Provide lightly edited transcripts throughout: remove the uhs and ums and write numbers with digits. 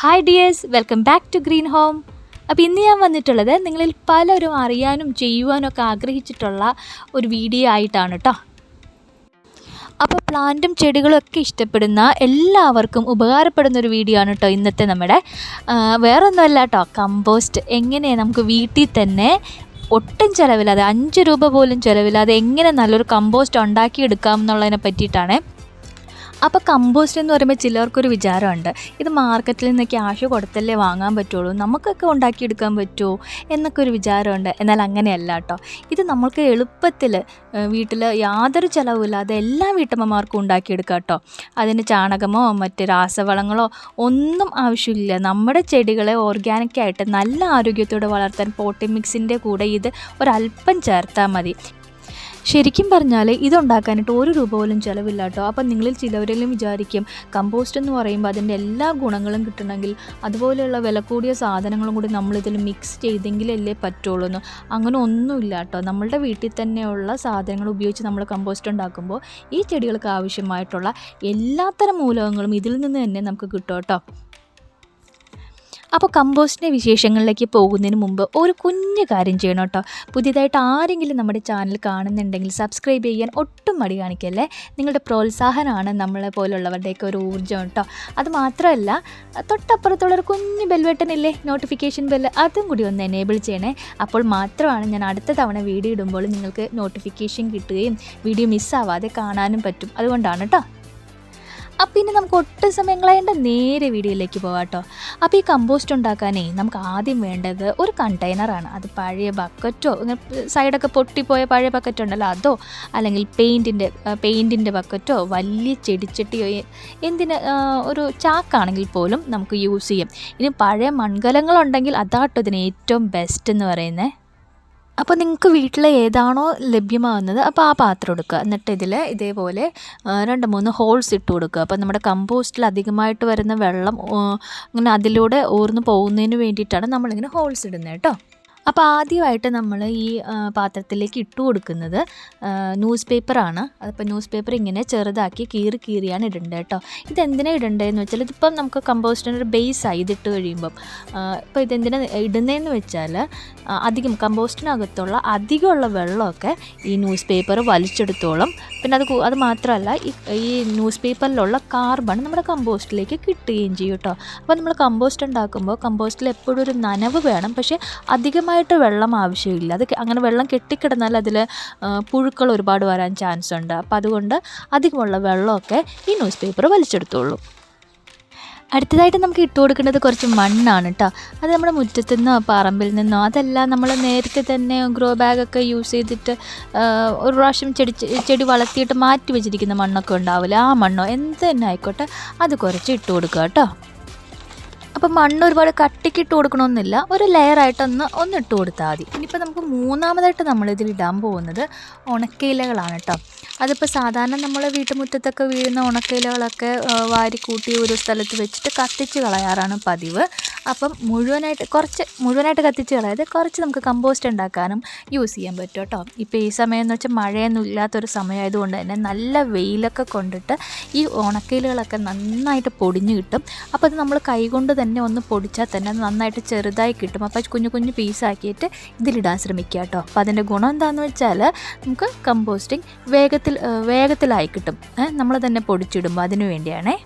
Hi dears, welcome back to green home. അപ്പോൾ ഇന്ന് ഞാൻ വന്നിട്ടുള്ളത് നിങ്ങളിൽ പലരും അറിയാനും ചെയ്യുവാനും ഒക്കെ ആഗ്രഹിച്ചിട്ടുള്ള ഒരു വീഡിയോ ആയിട്ടാണ് കേട്ടോ. അപ്പോൾ പ്ലാന്റും ചെടികളും ഒക്കെ ഇഷ്ടപ്പെടുന്ന എല്ലാവർക്കും ഉപകാരപ്പെടുന്ന ഒരു വീഡിയോ ആണ് കേട്ടോ ഇന്നത്തെ നമ്മുടെ. വേറൊന്നുമല്ല കേട്ടോ, കമ്പോസ്റ്റ് എങ്ങനെ നമുക്ക് വീട്ടിൽ തന്നെ ഒട്ടും ചിലവില്ലാതെ 5 രൂപ പോലും ചിലവില്ലാതെ എങ്ങനെ നല്ലൊരു കമ്പോസ്റ്റ് ഉണ്ടാക്കിയെടുക്കാം എന്നുള്ളതിനെ പറ്റിയിട്ടാണ്. അപ്പോൾ കമ്പോസ്റ്റ് എന്ന് പറയുമ്പോൾ ചിലർക്കൊരു വിചാരമുണ്ട്, ഇത് മാർക്കറ്റിൽ നിന്ന് ക്യാഷ് കൊടുത്തല്ലേ വാങ്ങാൻ പറ്റുള്ളൂ, നമുക്കൊക്കെ ഉണ്ടാക്കിയെടുക്കാൻ പറ്റുമോ എന്നൊക്കെ ഒരു വിചാരമുണ്ട്. എന്നാൽ അങ്ങനെയല്ല കേട്ടോ. ഇത് നമ്മൾക്ക് എളുപ്പത്തിൽ വീട്ടിൽ യാതൊരു ചിലവുമില്ലാതെ എല്ലാ വീട്ടമ്മമാർക്കും ഉണ്ടാക്കിയെടുക്കാം കേട്ടോ. അതിന് ചാണകമോ മറ്റ് രാസവളങ്ങളോ ഒന്നും ആവശ്യമില്ല. നമ്മുടെ ചെടികളെ ഓർഗാനിക്കായിട്ട് നല്ല ആരോഗ്യത്തോടെ വളർത്താൻ പോട്ടി മിക്സിൻ്റെ കൂടെ ഇത് ഒരല്പം ചേർത്താൽ മതി. ശരിക്കും പറഞ്ഞാൽ ഇതുണ്ടാക്കാനായിട്ട് 1 രൂപ പോലും ചിലവില്ല കേട്ടോ. അപ്പം നിങ്ങളിൽ ചിലവരെങ്കിലും വിചാരിക്കും, കമ്പോസ്റ്റ് എന്ന് പറയുമ്പോൾ അതിൻ്റെ എല്ലാ ഗുണങ്ങളും കിട്ടണമെങ്കിൽ അതുപോലെയുള്ള വില കൂടിയ സാധനങ്ങളും കൂടി നമ്മളിതിൽ മിക്സ് ചെയ്തെങ്കിലല്ലേ പറ്റുള്ളൂ എന്ന്. അങ്ങനെ ഒന്നുമില്ല കേട്ടോ. നമ്മളുടെ വീട്ടിൽ തന്നെയുള്ള സാധനങ്ങൾ ഉപയോഗിച്ച് നമ്മൾ കമ്പോസ്റ്റ് ഉണ്ടാക്കുമ്പോൾ ഈ ചെടികൾക്ക് ആവശ്യമായിട്ടുള്ള എല്ലാത്തരം മൂലകങ്ങളും ഇതിൽ നിന്ന് തന്നെ നമുക്ക് കിട്ടും കേട്ടോ. അപ്പോൾ കമ്പോസ്റ്റിൻ്റെ വിശേഷങ്ങളിലേക്ക് പോകുന്നതിന് മുമ്പ് ഒരു കുഞ്ഞു കാര്യം ചെയ്യണം കേട്ടോ. പുതിയതായിട്ട് ആരെങ്കിലും നമ്മുടെ ചാനൽ കാണുന്നുണ്ടെങ്കിൽ സബ്സ്ക്രൈബ് ചെയ്യാൻ ഒട്ടും മടി കാണിക്കല്ലേ. നിങ്ങളുടെ പ്രോത്സാഹനമാണ് നമ്മളെ പോലുള്ളവരുടെയൊക്കെ ഒരു ഊർജ്ജം കേട്ടോ. അത് മാത്രമല്ല, തൊട്ടപ്പുറത്തുള്ളൊരു കുഞ്ഞു ബെൽബട്ടനില്ലേ, നോട്ടിഫിക്കേഷൻ ബെല്ല്, അതും കൂടി ഒന്ന് എനേബിൾ ചെയ്യണേ. അപ്പോൾ മാത്രമാണ് ഞാൻ അടുത്ത തവണ വീഡിയോ ഇടുമ്പോൾ നിങ്ങൾക്ക് നോട്ടിഫിക്കേഷൻ കിട്ടുകയും വീഡിയോ മിസ്സാവാതെ കാണാനും പറ്റും. അതുകൊണ്ടാണ് കേട്ടോ. അപ്പോൾ ഇനി നമുക്ക് ഒട്ടും സമയം കളയേണ്ട നേരെ വീഡിയോയിലേക്ക് പോകാം കേട്ടോ. അപ്പോൾ ഈ കമ്പോസ്റ്റ് ഉണ്ടാക്കാനേ നമുക്ക് ആദ്യം വേണ്ടത് ഒരു കണ്ടെയ്നറാണ്. അത് പഴയ ബക്കറ്റോ, സൈഡൊക്കെ പൊട്ടിപ്പോയ പഴയ ബക്കറ്റോ ഉണ്ടല്ലോ, അതോ അല്ലെങ്കിൽ പെയിൻറ്റിൻ്റെ ബക്കറ്റോ വലിയ ചെടിച്ചട്ടിയോ ഒരു ചാക്കാണെങ്കിൽ പോലും നമുക്ക് യൂസ് ചെയ്യാം. ഇനി പഴയ മൺകലങ്ങളുണ്ടെങ്കിൽ അതാട്ടോ ഇതിന് ഏറ്റവും ബെസ്റ്റ് എന്ന് പറയുന്നത്. അപ്പോൾ നിങ്ങൾക്ക് വീട്ടിൽ ഏതാണോ ലഭ്യമാകുന്നത് അപ്പോൾ ആ പാത്രം എടുക്കുക. എന്നിട്ട് ഇതിൽ ഇതേപോലെ 2-3 ഹോൾസ് ഇട്ട് കൊടുക്കുക. അപ്പോൾ നമ്മുടെ കമ്പോസ്റ്റിൽ അധികമായിട്ട് വരുന്ന വെള്ളം ഇങ്ങനെ അതിലൂടെ ഊർന്ന് പോകുന്നതിന് വേണ്ടിയിട്ടാണ് നമ്മളിങ്ങനെ ഹോൾസ് ഇടുന്നത് കേട്ടോ. അപ്പോൾ ആദ്യമായിട്ട് നമ്മൾ ഈ പാത്രത്തിലേക്ക് ഇട്ട് കൊടുക്കുന്നത് ന്യൂസ് പേപ്പറാണ്. അതിപ്പോൾ ന്യൂസ് പേപ്പർ ഇങ്ങനെ ചെറുതാക്കി കീറിയാണ് ഇടേണ്ടത് കേട്ടോ. ഇതെന്തിനാണ് ഇടേണ്ടതെന്ന് വെച്ചാൽ, ഇതിപ്പം നമുക്ക് കമ്പോസ്റ്റിനൊരു ബേസായി ഇതിട്ട് കഴിയുമ്പം. ഇപ്പോൾ ഇതെന്തിനാണ് ഇടുന്നതെന്ന് വെച്ചാൽ, കമ്പോസ്റ്റിനകത്തുള്ള അധികമുള്ള വെള്ളമൊക്കെ ഈ ന്യൂസ് പേപ്പർ വലിച്ചെടുത്തോളം. പിന്നെ അത് മാത്രമല്ല, ഈ ന്യൂസ് പേപ്പറിലുള്ള കാർബൺ നമ്മുടെ കമ്പോസ്റ്റിലേക്ക് കിട്ടുകയും ചെയ്യും കേട്ടോ. അപ്പോൾ നമ്മൾ കമ്പോസ്റ്റ് ഉണ്ടാക്കുമ്പോൾ കമ്പോസ്റ്റിൽ എപ്പോഴും ഒരു നനവ് വേണം, പക്ഷേ അധികമായിട്ട് വെള്ളം ആവശ്യമില്ല. അത് അങ്ങനെ വെള്ളം കെട്ടിക്കിടന്നാൽ അതിൽ പുഴുക്കൾ ഒരുപാട് വരാൻ ചാൻസ് ഉണ്ട്. അപ്പോൾ അതുകൊണ്ട് അധികമുള്ള വെള്ളമൊക്കെ ഈ ന്യൂസ് പേപ്പർ വലിച്ചെടുത്തോളൂ. അടുത്തതായിട്ട് നമുക്ക് ഇട്ട് കൊടുക്കേണ്ടത് കുറച്ച് മണ്ണാണ് കേട്ടോ. അത് നമ്മുടെ മുറ്റത്തു നിന്നോ പറമ്പിൽ നിന്നോ, അതല്ല നമ്മൾ നേരത്തെ തന്നെ ഗ്രോ ബാഗൊക്കെ യൂസ് ചെയ്തിട്ട് ഒരു പ്രാവശ്യം ചെടി വളർത്തിയിട്ട് മാറ്റി വെച്ചിരിക്കുന്ന മണ്ണൊക്കെ ഉണ്ടാവില്ല, ആ മണ്ണോ എന്ത് തന്നെ ആയിക്കോട്ടെ അത് കുറച്ച് ഇട്ട് കൊടുക്കുക കേട്ടോ. അപ്പോൾ മണ്ണ് ഒരുപാട് കട്ടിക്കിട്ട് കൊടുക്കണമെന്നില്ല, ഒരു ലെയറായിട്ടൊന്ന് ഇട്ട് കൊടുത്താൽ മതി. ഇനിയിപ്പോൾ നമുക്ക് മൂന്നാമതായിട്ട് നമ്മളിതിൽ ഇടാൻ പോകുന്നത് ഉണക്കയിലകളാണ് കേട്ടോ. അതിപ്പോൾ സാധാരണ നമ്മൾ വീട്ടുമുറ്റത്തൊക്കെ വീഴുന്ന ഉണക്കയിലകളൊക്കെ വാരിക്കൂട്ടി ഒരു സ്ഥലത്ത് വെച്ചിട്ട് കത്തിച്ച് കളയാറാണ് പതിവ്. അപ്പം മുഴുവനായിട്ട് കത്തിച്ച് കളയാതെ കുറച്ച് നമുക്ക് കമ്പോസ്റ്റ് ഉണ്ടാക്കാനും യൂസ് ചെയ്യാൻ പറ്റും കേട്ടോ. ഇപ്പോൾ ഈ സമയം എന്ന് വെച്ചാൽ മഴയൊന്നും ഇല്ലാത്തൊരു സമയമായതുകൊണ്ട് തന്നെ നല്ല വെയിലൊക്കെ കൊണ്ടിട്ട് ഈ ഉണക്കയിലകളൊക്കെ നന്നായിട്ട് പൊടിഞ്ഞ് കിട്ടും. അപ്പോൾ അത് നമ്മൾ കൈകൊണ്ട് തന്നെ ഒന്ന് പൊടിച്ചാൽ തന്നെ അത് നന്നായിട്ട് ചെറുതായി കിട്ടും. അപ്പോൾ കുഞ്ഞു കുഞ്ഞു പീസാക്കിയിട്ട് ഇതിലിടാൻ ശ്രമിക്കുക കേട്ടോ. അപ്പോൾ അതിൻ്റെ ഗുണം എന്താണെന്ന് വെച്ചാൽ, നമുക്ക് കമ്പോസ്റ്റിംഗ് വേഗത്തിലായി കിട്ടും. നമ്മൾ തന്നെ പൊടിച്ചിടുമ്പോൾ അതിനു വേണ്ടിയാണേ.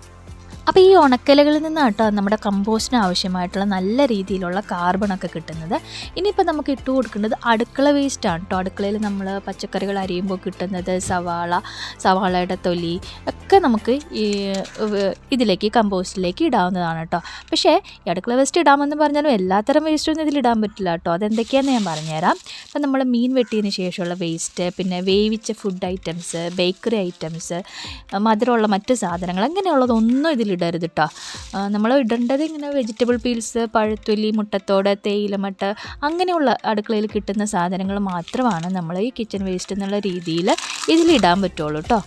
അപ്പോൾ ഈ ഉണക്കലകളിൽ നിന്നാണ് കേട്ടോ നമ്മുടെ കമ്പോസ്റ്റിന് ആവശ്യമായിട്ടുള്ള നല്ല രീതിയിലുള്ള കാർബണൊക്കെ കിട്ടുന്നത്. ഇനിയിപ്പോൾ നമുക്ക് ഇട്ട് കൊടുക്കേണ്ടത് അടുക്കള വേസ്റ്റാണ് കേട്ടോ. അടുക്കളയിൽ നമ്മൾ പച്ചക്കറികൾ അരിയുമ്പോൾ കിട്ടുന്നത് സവാളയുടെ തൊലി ഒക്കെ നമുക്ക് ഇതിലേക്ക് കമ്പോസ്റ്റിലേക്ക് ഇടാവുന്നതാണ് കേട്ടോ. പക്ഷേ ഈ അടുക്കള വേസ്റ്റ് ഇടാമെന്ന് പറഞ്ഞാലും എല്ലാത്തരം വേസ്റ്റൊന്നും ഇതിലിടാൻ പറ്റില്ല കേട്ടോ. അതെന്തൊക്കെയാണെന്ന് ഞാൻ പറഞ്ഞുതരാം. ഇപ്പം നമ്മൾ മീൻ വെട്ടിയതിന് ശേഷമുള്ള വേസ്റ്റ്, പിന്നെ വേവിച്ച ഫുഡ് ഐറ്റംസ്, ബേക്കറി ഐറ്റംസ്, മധുരമുള്ള മറ്റ് സാധനങ്ങൾ, അങ്ങനെയുള്ളതൊന്നും ഇതിലിടരുത് കേട്ടോ. നമ്മൾ ഇടേണ്ടത് ഇങ്ങനെ വെജിറ്റബിൾ പീൽസ്, പഴത്തൊലി, മുട്ടത്തോട്, തേയിലമട്ട, അങ്ങനെയുള്ള അടുക്കളയിൽ കിട്ടുന്ന സാധനങ്ങൾ മാത്രമാണ് നമ്മൾ ഈ കിച്ചൺ വേസ്റ്റ് എന്നുള്ള രീതിയിൽ ഇതിലിടാൻ പറ്റുള്ളൂ കേട്ടോ.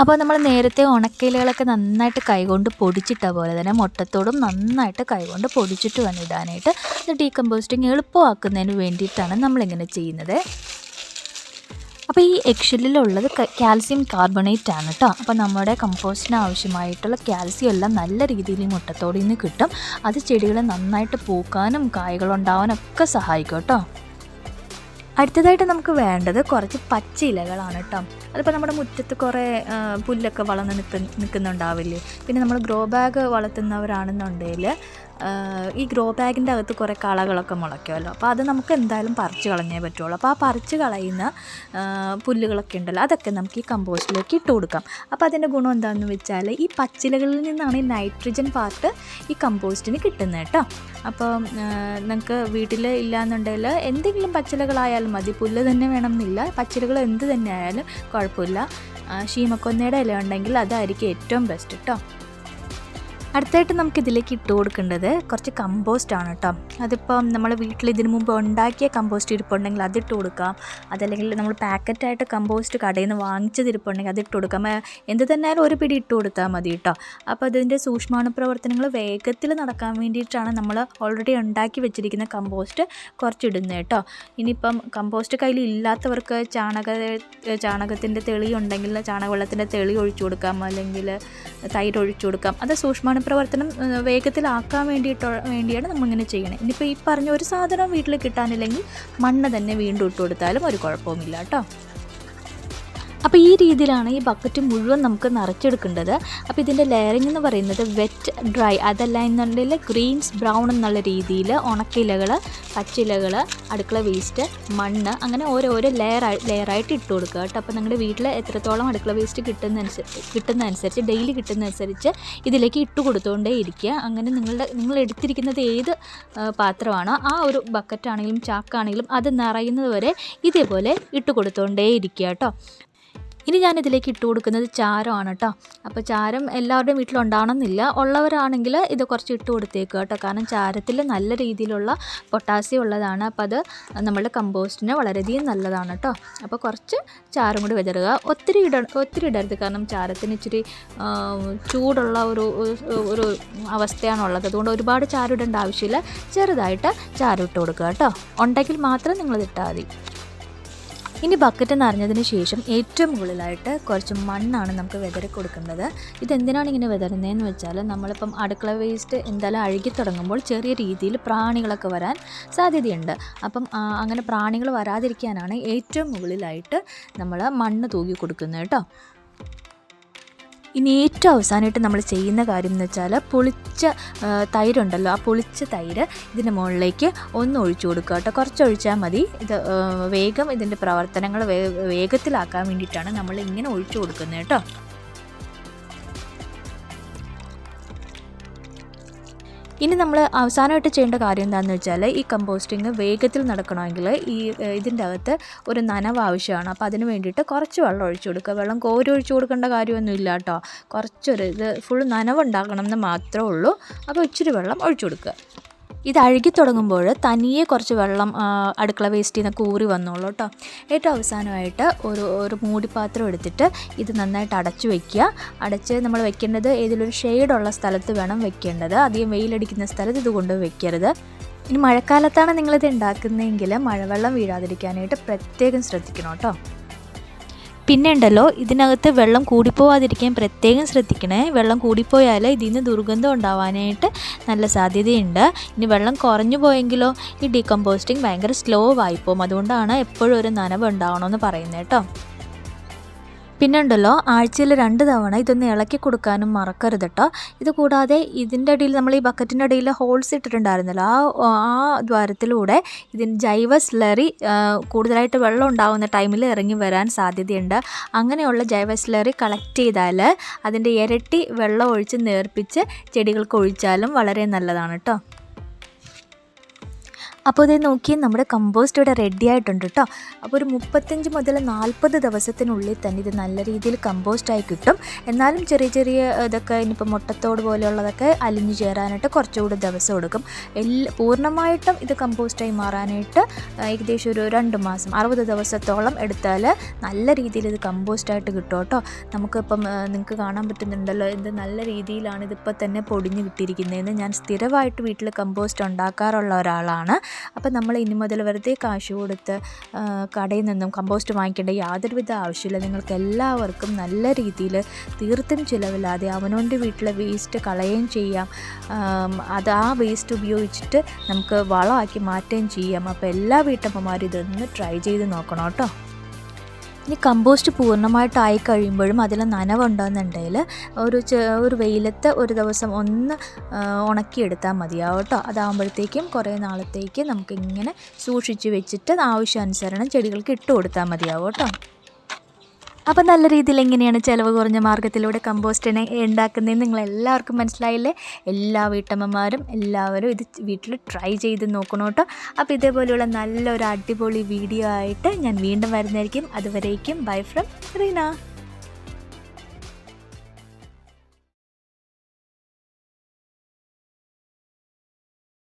അപ്പോൾ നമ്മൾ നേരത്തെ ഉണക്കയിലകളൊക്കെ നന്നായിട്ട് കൈകൊണ്ട് പൊടിച്ചിട്ട പോലെ തന്നെ മുട്ടത്തോടും നന്നായിട്ട് കൈകൊണ്ട് പൊടിച്ചിട്ട് വേണം ഇടാനായിട്ട്. ഇത് ഡീകമ്പോസ്റ്റിംഗ് എളുപ്പമാക്കുന്നതിന് വേണ്ടിയിട്ടാണ് നമ്മളിങ്ങനെ ചെയ്യുന്നത്. അപ്പോൾ ഈ എഗ്ഷെല്ലിലുള്ളത് കാൽസ്യം കാർബണേറ്റ് ആണ് കേട്ടോ. അപ്പോൾ നമ്മുടെ കമ്പോസ്റ്റിന് ആവശ്യമായിട്ടുള്ള കാൽസ്യം എല്ലാം നല്ല രീതിയിൽ ഈ മുട്ടത്തോടിൽ നിന്ന് കിട്ടും. അത് ചെടികളെ നന്നായിട്ട് പൂക്കാനും കായ്കളുണ്ടാവാനും ഒക്കെ സഹായിക്കും കേട്ടോ. അടുത്തതായിട്ട് നമുക്ക് വേണ്ടത് കുറച്ച് പച്ച ഇലകളാണ് കേട്ടോ. അതിപ്പോൾ നമ്മുടെ മുറ്റത്ത് കുറേ പുല്ലൊക്കെ വളർന്ന് നിൽക്കുന്നുണ്ടാവില്ലേ. പിന്നെ നമ്മൾ ഗ്രോ ബാഗ് വളർത്തുന്നവരാണെന്നുണ്ടെങ്കിൽ ഈ ഗ്രോ ബാഗിൻ്റെ അകത്ത് കുറേ കളകളൊക്കെ മുളയ്ക്കുമല്ലോ. അപ്പോൾ അത് നമുക്ക് എന്തായാലും പറിച്ച് കളഞ്ഞേ പറ്റുള്ളൂ. അപ്പോൾ ആ പറിച്ച് കളയുന്ന പുല്ലുകളൊക്കെ ഉണ്ടല്ലോ, അതൊക്കെ നമുക്ക് ഈ കമ്പോസ്റ്റിലേക്ക് ഇട്ട് കൊടുക്കാം. അപ്പോൾ അതിൻ്റെ ഗുണം എന്താണെന്ന് വെച്ചാൽ ഈ പച്ചിലകളിൽ നിന്നാണ് ഈ നൈട്രജൻ പാർട്ട് ഈ കമ്പോസ്റ്റിന് കിട്ടുന്നത് കേട്ടോ. അപ്പോൾ നിങ്ങൾക്ക് വീട്ടിൽ ഇല്ലയെന്നുണ്ടെങ്കിൽ എന്തെങ്കിലും പച്ചിലകളായാലും മതി, പുല്ല് തന്നെ വേണമെന്നില്ല, പച്ചിലകൾ എന്ത് തന്നെ ആയാലും കുഴപ്പമില്ല. ശീമക്കൊന്നയുടെ ഇല ഉണ്ടെങ്കിൽ അതായിരിക്കും ഏറ്റവും ബെസ്റ്റ് കേട്ടോ. അടുത്തായിട്ട് നമുക്കിതിലേക്ക് ഇട്ട് കൊടുക്കേണ്ടത് കുറച്ച് കമ്പോസ്റ്റാണ് കേട്ടോ. അതിപ്പം നമ്മൾ വീട്ടിൽ ഇതിനു മുമ്പ് ഉണ്ടാക്കിയ കമ്പോസ്റ്റ് ഇരിപ്പുണ്ടെങ്കിൽ അതിട്ട് കൊടുക്കാം. അതല്ലെങ്കിൽ നമ്മൾ പാക്കറ്റായിട്ട് കമ്പോസ്റ്റ് കടയിൽ നിന്ന് വാങ്ങിച്ചത് ഇരിപ്പുണ്ടെങ്കിൽ അതിട്ട് കൊടുക്കാം. എന്ത് തന്നെയാലും ഒരു പിടി ഇട്ട് കൊടുത്താൽ മതി കേട്ടോ. അപ്പോൾ അതിൻ്റെ സൂക്ഷ്മാണു പ്രവർത്തനങ്ങൾ വേഗത്തിൽ നടക്കാൻ വേണ്ടിയിട്ടാണ് നമ്മൾ ഓൾറെഡി ഉണ്ടാക്കി വെച്ചിരിക്കുന്ന കമ്പോസ്റ്റ് കുറച്ചിടുന്നത് കേട്ടോ. ഇനിയിപ്പം കമ്പോസ്റ്റ് കയ്യിൽ ഇല്ലാത്തവർക്ക് ചാണകത്തിൻ്റെ തെളി ഉണ്ടെങ്കിൽ ചാണകവെള്ളത്തിൻ്റെ തെളി ഒഴിച്ചു കൊടുക്കാം, അല്ലെങ്കിൽ തൈര് ഒഴിച്ചു കൊടുക്കാം. അത് സൂക്ഷ്മാണു പ്രവർത്തനം വേഗത്തിലാക്കാൻ വേണ്ടിയാണ് നമ്മളിങ്ങനെ ചെയ്യണത്. ഇനിയിപ്പോൾ ഈ പറഞ്ഞ ഒരു സാധനം വീട്ടിൽ കിട്ടാനില്ലെങ്കിൽ മണ്ണ് തന്നെ വീണ്ടും ഇട്ട് കൊടുത്താലും ഒരു കുഴപ്പവുമില്ല കേട്ടോ. അപ്പോൾ ഈ രീതിയിലാണ് ഈ ബക്കറ്റ് മുഴുവൻ നമുക്ക് നിറച്ചെടുക്കേണ്ടത്. അപ്പോൾ ഇതിൻ്റെ ലെയറിംഗ് എന്ന് പറയുന്നത് വെറ്റ്, ഡ്രൈ, അതല്ല എന്നുണ്ടെങ്കിൽ ഗ്രീൻസ്, ബ്രൗൺ എന്നുള്ള രീതിയിൽ ഉണക്കിലകൾ, പച്ചിലകൾ, അടുക്കള വേസ്റ്റ്, മണ്ണ്, അങ്ങനെ ഓരോരോ ലെയറായിട്ട് ഇട്ട് കൊടുക്കുക കേട്ടോ. അപ്പോൾ നിങ്ങളുടെ വീട്ടിൽ എത്രത്തോളം അടുക്കള വേസ്റ്റ് കിട്ടുന്നതനുസരിച്ച് ഡെയിലി കിട്ടുന്നതനുസരിച്ച് ഇതിലേക്ക് ഇട്ട് കൊടുത്തുകൊണ്ടേ ഇരിക്കുക. അങ്ങനെ നിങ്ങൾ എടുത്തിരിക്കുന്നത് ഏത് പാത്രമാണോ ആ ഒരു ബക്കറ്റാണെങ്കിലും ചാക്കാണെങ്കിലും അത് നിറയുന്നത് വരെ ഇതേപോലെ ഇട്ട് കൊടുത്തുകൊണ്ടേ ഇരിക്കുക കേട്ടോ. ഇനി ഞാനിതിലേക്ക് ഇട്ട് കൊടുക്കുന്നത് ചാരമാണ് കേട്ടോ. അപ്പോൾ ചാരം എല്ലാവരുടെയും വീട്ടിലുണ്ടാവണമെന്നില്ല, ഉള്ളവരാണെങ്കിൽ ഇത് കുറച്ച് ഇട്ട് കൊടുത്തേക്കുക കേട്ടോ. കാരണം ചാരത്തിൽ നല്ല രീതിയിലുള്ള പൊട്ടാസ്യം ഉള്ളതാണ്. അപ്പോൾ അത് നമ്മളുടെ കമ്പോസ്റ്റിന് വളരെയധികം നല്ലതാണ് കേട്ടോ. അപ്പോൾ കുറച്ച് ചാരം കൂടി വിതറുക. ഒത്തിരി ഇടരുത്, കാരണം ചാരത്തിന് ഇച്ചിരി ചൂടുള്ള ഒരു അവസ്ഥയാണുള്ളത്. അതുകൊണ്ട് ഒരുപാട് ചാരം ഇടേണ്ട ആവശ്യമില്ല. ചെറുതായിട്ട് ചാരം ഇട്ട് കൊടുക്കുക കേട്ടോ. ഉണ്ടെങ്കിൽ മാത്രം നിങ്ങളിതിട്ടാൽ മതി. ഇനി ബക്കറ്റ് നിറഞ്ഞതിന് ശേഷം ഏറ്റവും മുകളിലായിട്ട് കുറച്ച് മണ്ണാണ് നമുക്ക് വിതറി കൊടുക്കേണ്ടത്. ഇതെന്തിനാണ് ഇങ്ങനെ വിതറുന്നതെന്ന് വെച്ചാൽ നമ്മളിപ്പം അടുക്കള വേസ്റ്റ് എന്തായാലും അഴുകി തുടങ്ങുമ്പോൾ ചെറിയ രീതിയിൽ പ്രാണികളൊക്കെ വരാൻ സാധ്യതയുണ്ട്. അപ്പം അങ്ങനെ പ്രാണികൾ വരാതിരിക്കാനാണ് ഏറ്റവും മുകളിലായിട്ട് നമ്മൾ മണ്ണ് തൂക്കി കൊടുക്കുന്നത് കേട്ടോ. ഇനി ഏറ്റവും അവസാനമായിട്ട് നമ്മൾ ചെയ്യുന്ന കാര്യം എന്ന് വെച്ചാൽ പൊളിച്ച തൈരുണ്ടല്ലോ, ആ പൊളിച്ച തൈര് ഇതിൻ്റെ മുകളിലേക്ക് ഒന്ന് ഒഴിച്ചു കൊടുക്കുക കേട്ടോ. കുറച്ച് ഒഴിച്ചാൽ മതി. ഇത് വേഗം ഇതിൻ്റെ പ്രവർത്തനങ്ങൾ വേഗത്തിലാക്കാൻ വേണ്ടിയിട്ടാണ് നമ്മൾ ഇങ്ങനെ ഒഴിച്ചു കൊടുക്കുന്നത് കേട്ടോ. ഇനി നമ്മൾ അവസാനമായിട്ട് ചെയ്യേണ്ട കാര്യം എന്താണെന്ന് വെച്ചാൽ ഈ കമ്പോസ്റ്റിങ് വേഗത്തിൽ നടക്കണമെങ്കിൽ ഇതിൻ്റെ അകത്ത് ഒരു നനവ് ആവശ്യമാണ്. അപ്പോൾ അതിന് വേണ്ടിയിട്ട് കുറച്ച് വെള്ളം ഒഴിച്ചു കൊടുക്കുക. വെള്ളം കോരി ഒഴിച്ചു കൊടുക്കേണ്ട കാര്യമൊന്നുമില്ല കേട്ടോ. ഇത് ഫുൾ നനവുണ്ടാകണം എന്ന് മാത്രമേ ഉള്ളൂ. അപ്പോൾ ഇച്ചിരി വെള്ളം ഒഴിച്ചു കൊടുക്കുക. ഇത് അഴുകി തുടങ്ങുമ്പോൾ തനിയെ കുറച്ച് വെള്ളം അടുക്കള വേസ്റ്റിൽ നിന്നൊക്കെ ഊറി വന്നോളൂ കേട്ടോ. ഏറ്റവും അവസാനമായിട്ട് ഒരു മൂടിപ്പാത്രം എടുത്തിട്ട് ഇത് നന്നായിട്ട് അടച്ചു വയ്ക്കുക. അടച്ച് നമ്മൾ വെക്കേണ്ടത് ഏതിലൊരു ഷെയ്ഡുള്ള സ്ഥലത്ത് വേണം വെക്കേണ്ടത്. അധികം വെയിലടിക്കുന്ന സ്ഥലത്ത് ഇത് കൊണ്ട് വെക്കരുത്. ഇനി മഴക്കാലത്താണ് നിങ്ങളിത് ഉണ്ടാക്കുന്നതെങ്കിൽ മഴവെള്ളം വീഴാതിരിക്കാനായിട്ട് പ്രത്യേകം ശ്രദ്ധിക്കണം കേട്ടോ. പിന്നെ ഉണ്ടല്ലോ, ഇതിനകത്ത് വെള്ളം കൂടിപ്പോവാതിരിക്കാൻ പ്രത്യേകം ശ്രദ്ധിക്കണേ. വെള്ളം കൂടിപ്പോയാൽ ഇതിൽ നിന്ന് ദുർഗന്ധം ഉണ്ടാവാനായിട്ട് നല്ല സാധ്യതയുണ്ട്. ഇനി വെള്ളം കുറഞ്ഞു പോയെങ്കിലോ ഈ ഡീകമ്പോസ്റ്റിംഗ് ഭയങ്കര സ്ലോ ആയിപ്പോവും. അതുകൊണ്ടാണ് എപ്പോഴും ഒരു നനവ് ഉണ്ടാവണമെന്ന് പറയുന്നത് കേട്ടോ. പിന്നെ ഉണ്ടല്ലോ, ആഴ്ചയിൽ 2 തവണ ഇതൊന്ന് ഇളക്കി കൊടുക്കാനും മറക്കരുത് കേട്ടോ. ഇത് കൂടാതെ ഇതിൻ്റെ അടിയിൽ നമ്മൾ ഈ ബക്കറ്റിൻ്റെ അടിയിൽ ഹോൾസ് ഇട്ടിട്ടുണ്ടായിരുന്നല്ലോ, ആ ദ്വാരത്തിലൂടെ ഇതിന് ജൈവ സ്ലറി കൂടുതലായിട്ട് വെള്ളം ഉണ്ടാകുന്ന ടൈമിൽ ഇറങ്ങി വരാൻ സാധ്യതയുണ്ട്. അങ്ങനെയുള്ള ജൈവ സ്ലറി കളക്ട് ചെയ്താൽ അതിൻ്റെ ഇരട്ടി വെള്ളം ഒഴിച്ച് നേർപ്പിച്ച് ചെടികൾക്ക് ഒഴിച്ചാലും വളരെ നല്ലതാണ് കേട്ടോ. അപ്പോൾ ഇത് നോക്കി നമ്മുടെ കമ്പോസ്റ്റ് ഇവിടെ റെഡി ആയിട്ടുണ്ട് കേട്ടോ. അപ്പോൾ ഒരു 35 മുതൽ 40 ദിവസത്തിനുള്ളിൽ തന്നെ ഇത് നല്ല രീതിയിൽ കമ്പോസ്റ്റായി കിട്ടും. എന്നാലും ചെറിയ ഇതൊക്കെ ഇനിയിപ്പോൾ മുട്ടത്തോട് പോലെയുള്ളതൊക്കെ അലിഞ്ഞു ചേരാനായിട്ട് കുറച്ചുകൂടി ദിവസം എടുക്കും. പൂർണ്ണമായിട്ടും ഇത് കമ്പോസ്റ്റായി മാറാനായിട്ട് ഏകദേശം ഒരു 2 മാസം 60 ദിവസത്തോളം എടുത്താൽ നല്ല രീതിയിൽ ഇത് കമ്പോസ്റ്റായിട്ട് കിട്ടും കേട്ടോ. നമുക്കിപ്പം നിങ്ങൾക്ക് കാണാൻ പറ്റുന്നുണ്ടല്ലോ എന്ത് നല്ല രീതിയിലാണ് ഇതിപ്പോൾ തന്നെ പൊടിഞ്ഞ് കിട്ടിയിരിക്കുന്നതെന്ന്. ഞാൻ സ്ഥിരമായിട്ട് വീട്ടിൽ കമ്പോസ്റ്റ് ഉണ്ടാക്കാറുള്ള ഒരാളാണ്. അപ്പോൾ നമ്മൾ ഇനി മുതൽ വെറുതെ കാശ് കൊടുത്ത് കടയിൽ നിന്നും കമ്പോസ്റ്റ് വാങ്ങിക്കേണ്ട യാതൊരുവിധ ആവശ്യമില്ല. നിങ്ങൾക്ക് എല്ലാവർക്കും നല്ല രീതിയിൽ തീർത്തും ചിലവില്ലാതെ അവനവൻ്റെ വീട്ടിലെ വേസ്റ്റ് കളയുകയും ചെയ്യാം. അത് ആ വേസ്റ്റ് ഉപയോഗിച്ചിട്ട് നമുക്ക് വളമാക്കി മാറ്റുകയും ചെയ്യാം. അപ്പോൾ എല്ലാ വീട്ടമ്മമാരും ഇതൊന്ന് ട്രൈ ചെയ്ത് നോക്കണം കേട്ടോ. ഇനി കമ്പോസ്റ്റ് പൂർണ്ണമായിട്ടായി കഴിയുമ്പോഴും അതിൽ നനവുണ്ടെന്നുണ്ടെങ്കിൽ ഒരു വെയിലത്ത് ഒരു ദിവസം ഒന്ന് ഉണക്കിയെടുത്താൽ മതിയാവും കേട്ടോ. അതാകുമ്പോഴത്തേക്കും കുറേ നാളത്തേക്ക് നമുക്കിങ്ങനെ സൂക്ഷിച്ച് വെച്ചിട്ട് ആവശ്യാനുസരണം ചെടികൾക്ക് ഇട്ട് കൊടുത്താൽ മതിയാവും കേട്ടോ. അപ്പോൾ നല്ല രീതിയിൽ എങ്ങനെയാണ് ചിലവ് കുറഞ്ഞ മാർഗ്ഗത്തിലൂടെ കമ്പോസ്റ്റിനെ ഉണ്ടാക്കുന്നതെന്ന് നിങ്ങളെല്ലാവർക്കും മനസ്സിലായില്ലേ? എല്ലാ വീട്ടമ്മമാരും എല്ലാവരും ഇത് വീട്ടിൽ ട്രൈ ചെയ്ത് നോക്കണം കേട്ടോ. അപ്പോൾ ഇതേപോലെയുള്ള നല്ലൊരു അടിപൊളി വീഡിയോ ആയിട്ട് ഞാൻ വീണ്ടും വരുന്നതായിരിക്കും. അതുവരേക്കും ബൈ ഫ്രം റീന.